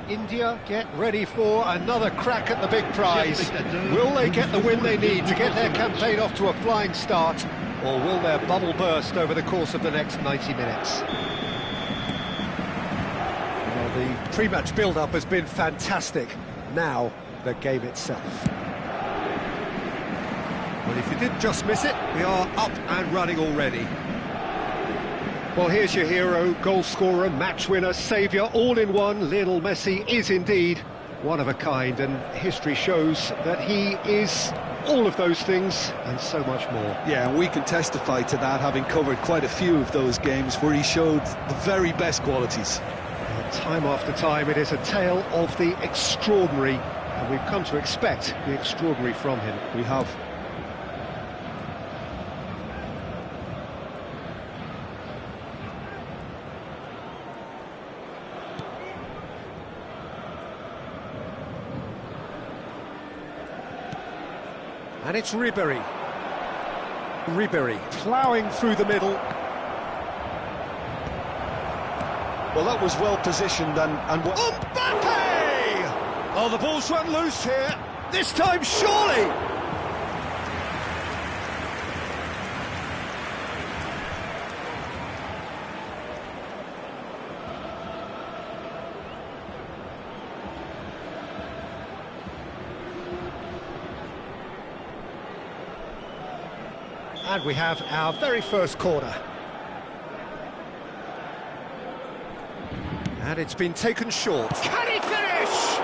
India get ready for another crack at the big prize. Will they get the win they need to get their campaign off to a flying start, or will their bubble burst over the course of the next 90 minutes? Well, the pre-match build-up has been fantastic. Now, the game itself. Well, if you did just miss it, we are up and running already. Well, here's your hero, goal scorer, match winner, saviour, all in one. Lionel Messi is indeed one of a kind, and history shows that he is all of those things and so much more. Yeah, and we can testify to that, having covered quite a few of those games where he showed the very best qualities. And time after time, it is a tale of the extraordinary, and we've come to expect the extraordinary from him. We have. And it's Ribéry. Ribéry ploughing through the middle. Well, that was well positioned and Mbappe! Oh, the ball's run loose here. This time, surely! And we have our very first corner. And it's been taken short. Can he finish?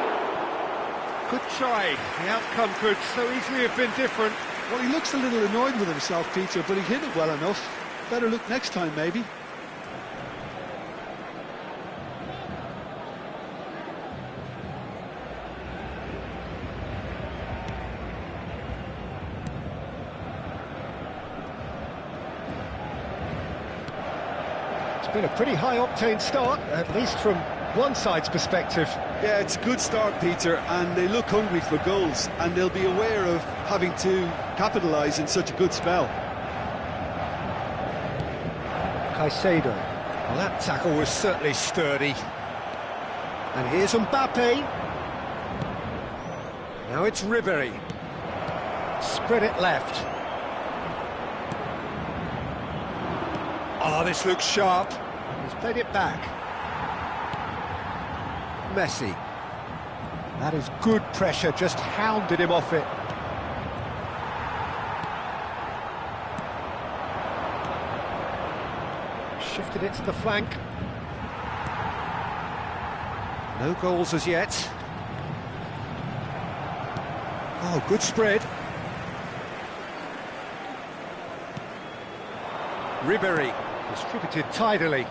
Good try. The outcome could so easily have been different. well, he looks a little annoyed with himself, Peter, but he hit it well enough. Better look next time, maybe. It's been a pretty high-octane start, at least from one side's perspective. Yeah, it's a good start, Peter, and they look hungry for goals, and they'll be aware of having to capitalise in such a good spell. Caicedo. Well, that tackle was certainly sturdy. And here's Mbappe. Now it's Ribéry. Spread it left. Oh, this looks sharp. He's played it back. Messi. That is good pressure, just hounded him off it. Shifted it to the flank. No goals as yet. Oh, good spread. Ribéry. Distributed tidily.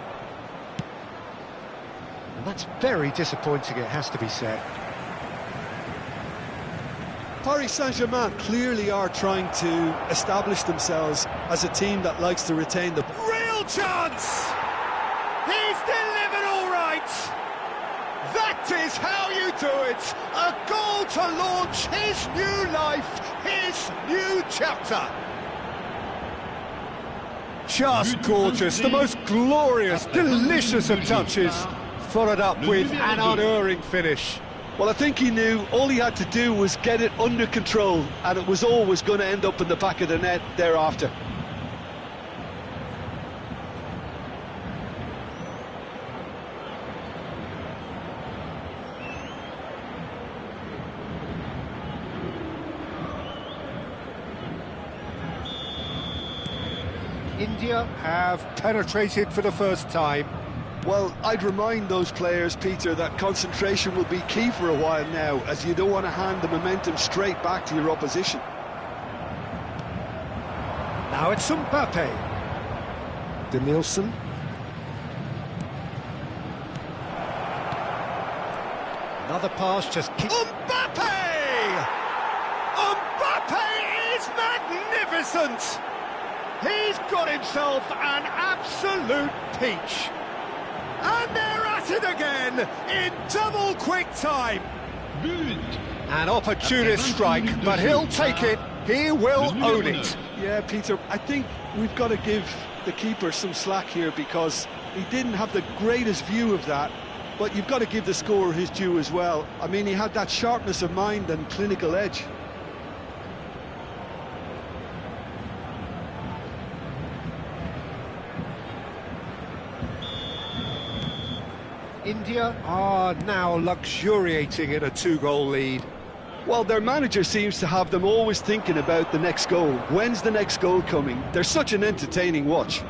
And that's very disappointing, it has to be said. Paris Saint-Germain clearly are trying to establish themselves as a team that likes to retain the... Real chance! He's delivered all right! That is how you do it! A goal to launch his new life, his new chapter! Just gorgeous, the most glorious, delicious of touches, followed up with an unerring finish. Well, I think he knew all he had to do was get it under control, and it was always going to end up in the back of the net thereafter. India have penetrated for the first time. Well, I'd remind those players, Peter, that concentration will be key for a while now, as you don't want to hand the momentum straight back to your opposition. Now it's Mbappe. Denilson. Another pass, just keep... Mbappe! Mbappe is magnificent! He's got himself an absolute peach. And they're at it again in double quick time. An opportunist strike, but he'll take it. He will own it. Yeah, Peter, I think we've got to give the keeper some slack here, because he didn't have the greatest view of that, but you've got to give the scorer his due as well. I mean, he had that sharpness of mind and clinical edge. India are now luxuriating in a two-goal lead. Well, their manager seems to have them always thinking about the next goal. When's the next goal coming? They're such an entertaining watch.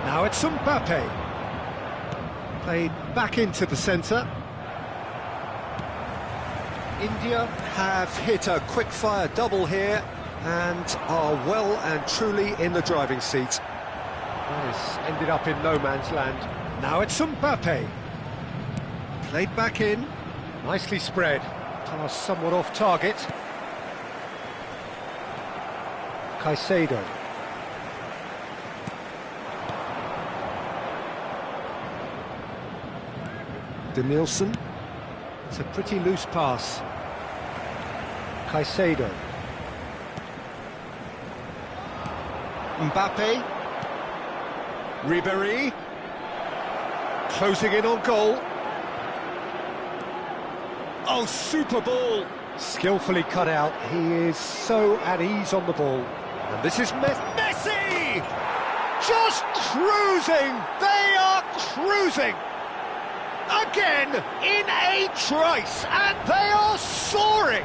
Now it's Mbappe. Played back into the centre. India have hit a quick-fire double here and are well and truly in the driving seat. This ended up in no man's land. Now it's Mbappe. Played back in. Nicely spread. Pass somewhat off target. Caicedo. Denilson. It's a pretty loose pass. Caicedo. Mbappe. Ribéry, closing in on goal. Oh, super ball! Skillfully cut out. He is so at ease on the ball. And this is Messi! Just cruising! They are cruising! Again, in a trice, and they are soaring!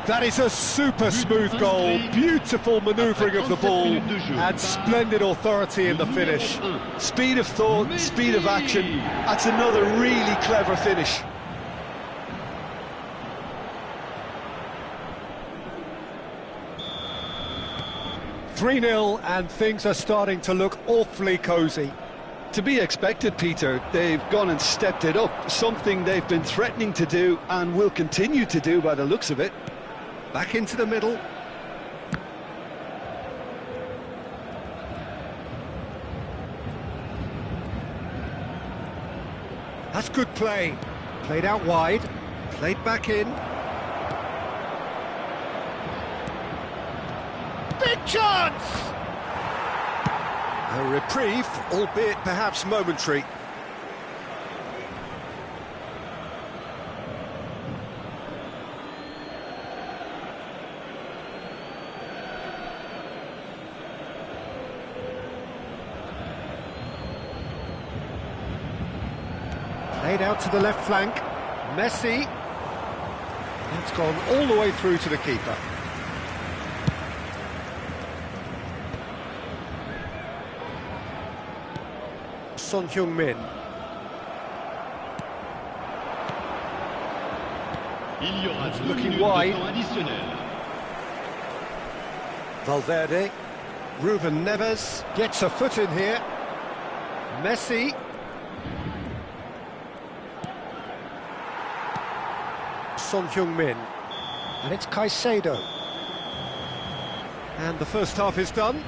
That is a super smooth goal, beautiful manoeuvring of the ball, and splendid authority in the finish. Speed of thought, speed of action, that's another really clever finish. "3-0, and things are starting to look awfully cosy. To be expected, Peter. They've gone and stepped it up, something they've been threatening to do and will continue to do by the looks of it. Back into the middle. That's good play. Played out wide. Played back in. Big chance! A reprieve, albeit perhaps momentary. Played out to the left flank. Messi. It's gone all the way through to the keeper. Son Heung-min. Looking wide. Valverde. Ruben Neves gets a foot in here. Messi. Son Heung-min. And it's Caicedo. And the first half is done.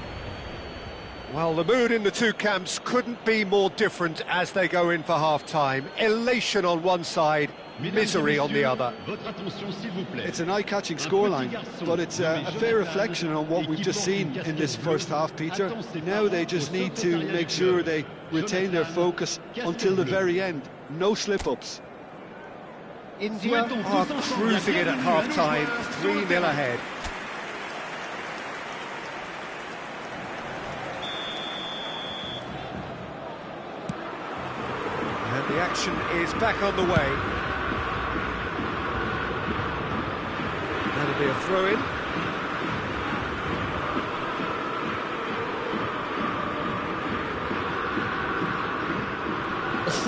Well, the mood in the two camps couldn't be more different as they go in for half-time. Elation on one side, misery on the other. It's an eye-catching scoreline, but it's a fair reflection on what we've just seen in this first half, Peter. Now they just need to make sure they retain their focus until the very end. No slip-ups. India are cruising in at half-time, 3-0 ahead. And the action is back on the way. That'll be a throw-in.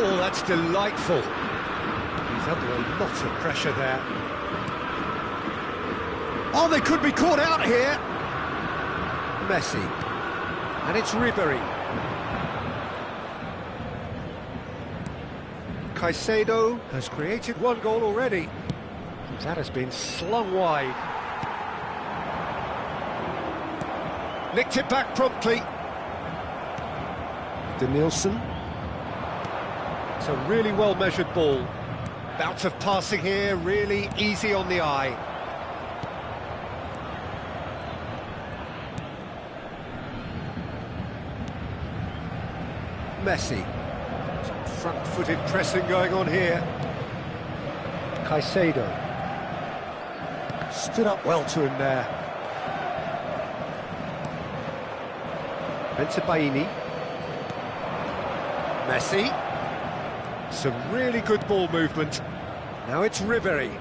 Oh, that's delightful. He's under a lot of pressure there. Oh, they could be caught out here. Messi. And it's Ribery. Caicedo has created one goal already. That has been slung wide. Nicked it back promptly. Denilson. It's a really well-measured ball. Bout of passing here, really easy on the eye. Messi. Some front-footed pressing going on here. Caicedo. Stood up well to him there. Pubg-Bgmi. Messi. Some really good ball movement. Now it's Ribery.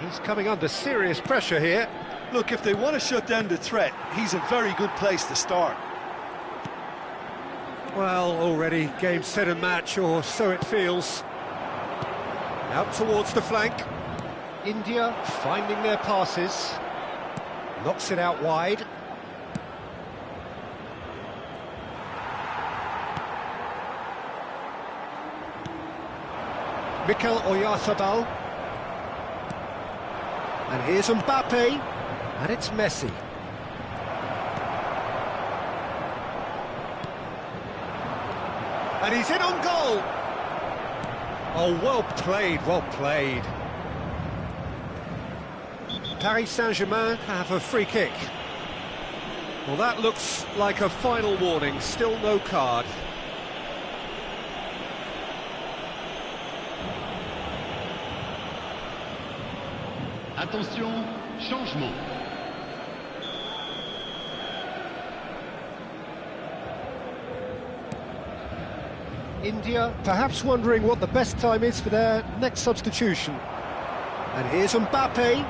He's coming under serious pressure here. Look, if they want to shut down the threat, he's a very good place to start. Well, already game, set and match, or so it feels. Out towards the flank. India finding their passes. Knocks it out wide. Mikel Oyarzabal. And here's Mbappe. And it's Messi. And he's in on goal. Oh, well played, well played. Paris Saint-Germain have a free kick. Well, that looks like a final warning, still no card. Attention, changement. India perhaps wondering what the best time is for their next substitution. And here's Mbappe.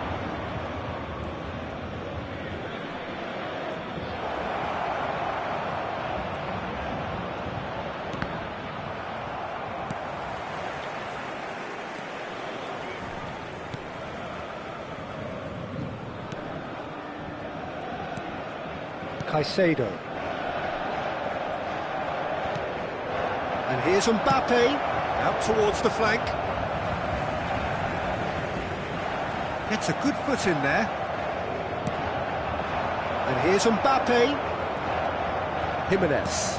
Caicedo. And here's Mbappe, out towards the flank. Gets a good foot in there. And here's Mbappe. Jimenez.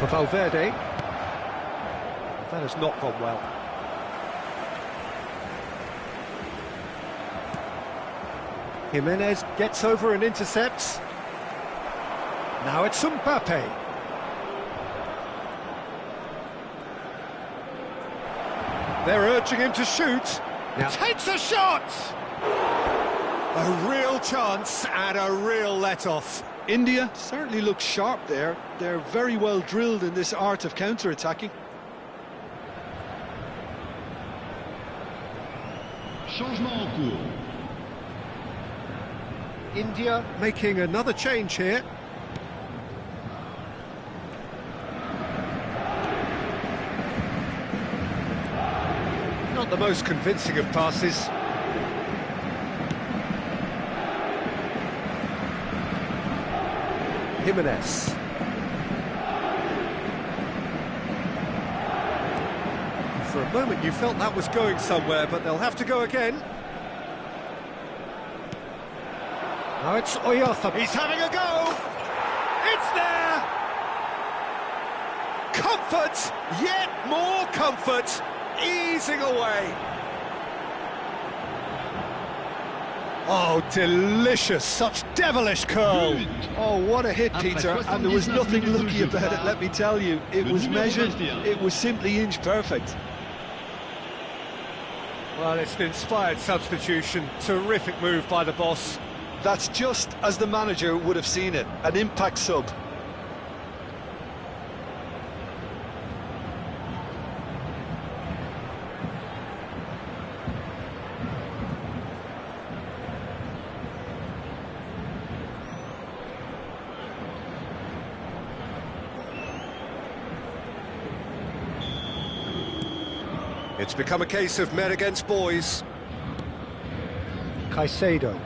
For Valverde. That has not gone well. Jimenez gets over and intercepts. Now it's Mbappe. They're urging him to shoot. Now takes a shot! A real chance and a real let-off. India certainly looks sharp there. They're very well drilled in this art of counter-attacking. Changement en cours. India making another change here. Not the most convincing of passes. Jimenez. For a moment you felt that was going somewhere, but they'll have to go again. Now it's Oyartha. He's having a go! It's there! Comfort! Yet more comfort! Easing away. Oh, delicious! Such devilish curl! Oh, what a hit, Peter, and there was nothing lucky about it, let me tell you. It was measured, it was simply inch perfect. Well, it's an inspired substitution. Terrific move by the boss. That's just as the manager would have seen it, an impact sub. It's become a case of men against boys. Caicedo.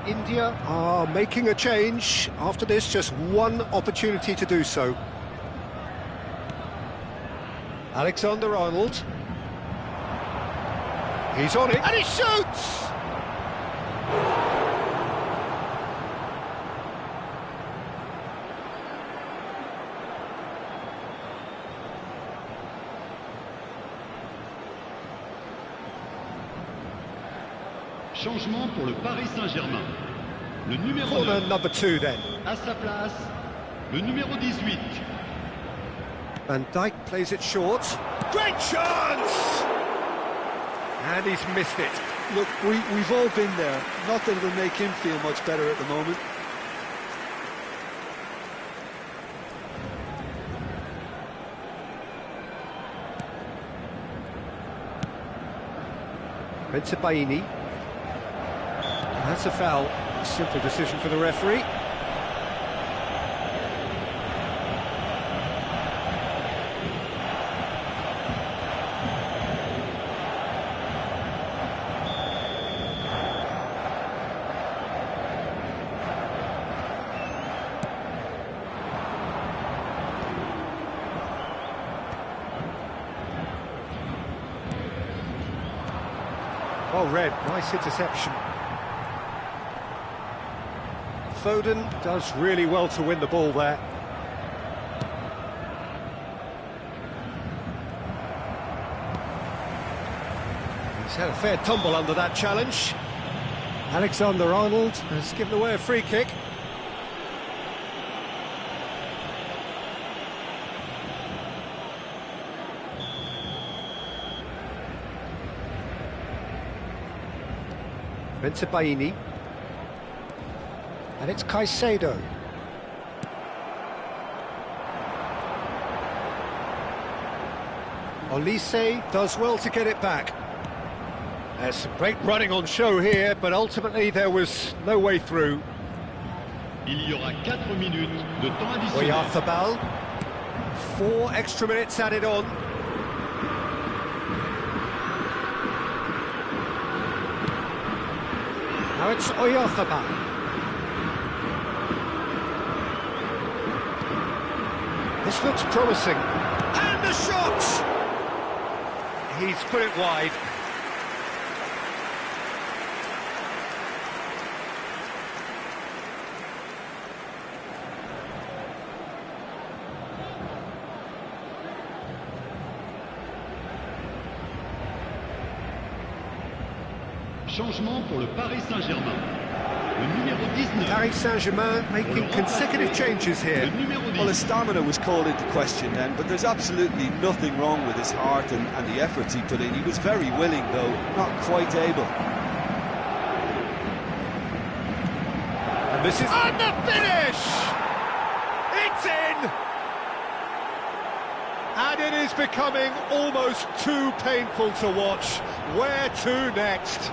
India are making a change. After this, just one opportunity to do so. Alexander-Arnold. He's on it, and he shoots! Changement pour le Paris Saint-Germain. Le numéro Corner 9, number 2 then. à sa place, le numéro 18. Van Dijk plays it short. Great chance! And he's missed it. Look, we've all been there. Not that it'll make him feel much better at the moment. Pubg-Bgmi. That's a foul. A simple decision for the referee. Well read, nice interception. Foden does really well to win the ball there. He's had a fair tumble under that challenge. Alexander-Arnold has given away a free kick. Pubg-Bgmi. And it's Caicedo. Olise does well to get it back. There's some great running on show here, but ultimately there was no way through. Il y aura 4 minutes de temps additionnel. Oyartha. 4 extra minutes added on. Now it's Oyartha. This looks promising. And the shot! He's put it wide. Changement pour le Paris Saint-Germain. Le numéro 19. Paris Saint-Germain making consecutive changes here. Le numéro 10. Well, his stamina was called into question then, but there's absolutely nothing wrong with his heart and the efforts he put in. He was very willing, though, not quite able. And this is... And the finish! It's in! And it is becoming almost too painful to watch. Where to next?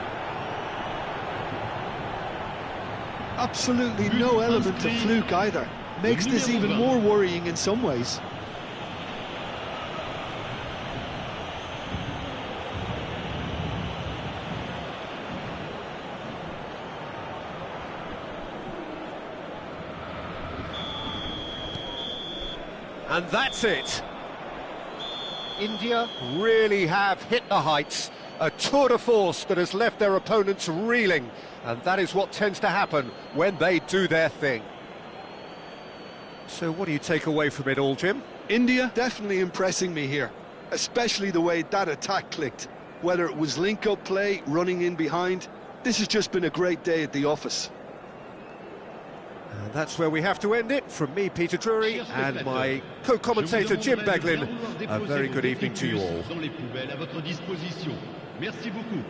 Absolutely no element of fluke either. Makes this even more worrying in some ways. And that's it. India really have hit the heights. A tour de force that has left their opponents reeling, and that is what tends to happen when they do their thing. So what do you take away from it all, Jim? India definitely impressing me here, especially the way that attack clicked. Whether it was link-up play, running in behind, this has just been a great day at the office. And that's where we have to end it. From me, Peter Drury, and my co-commentator Jim Beglin, a very good evening to you all. Dans les poubelles à votre disposition. Merci beaucoup.